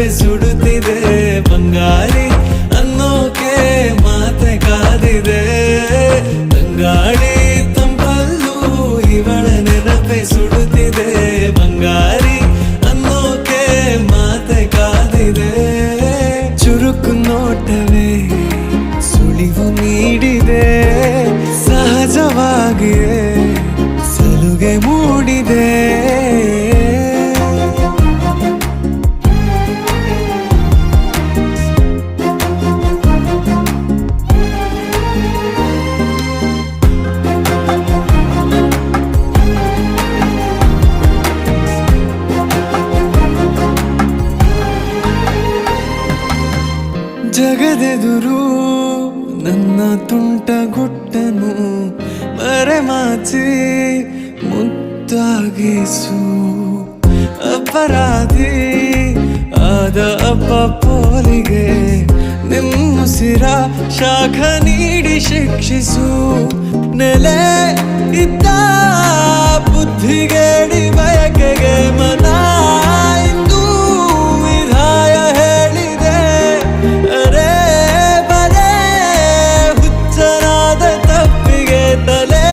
ನೆನಪೆ ಸುಡುತ್ತಿದೆ ಬಂಗಾರಿ ಅನ್ನೋಕೆ ಮಾತೆ ಕಾದಿದೆ ತಂಗಾಳಿ ತಂಪಲ್ಲೂ ಇವಳ ನೆನಪೆ ಸುಡುತ್ತಿದೆ ಬಂಗಾರಿ ಅನ್ನೋಕೆ ಮಾತೆ ಕಾದಿದೆ ಚುರುಕು ನೋಟವೇ ಸುಳಿವು ನೀಡಿದೆ ಸಹಜವಾಗಿಯೇ ಸಲುಗೆ ಮೂಡಿದೆ ಜಗದೆದುರು ನನ್ನ ತುಂಟ ಗುಟ್ಟನು ಮರೆಮಾಚಿ ಮುದ್ದಾಗಿಸು ಅಪರಾಧಿ ಆದ ಅಪ್ಪ ಪೋಲಿಗೆ ನಿಮ್ಮುಸಿರ ಶಾಖ ನೀಡಿ ಶಿಕ್ಷಿಸು ನೆಲೆ ಇದ್ದ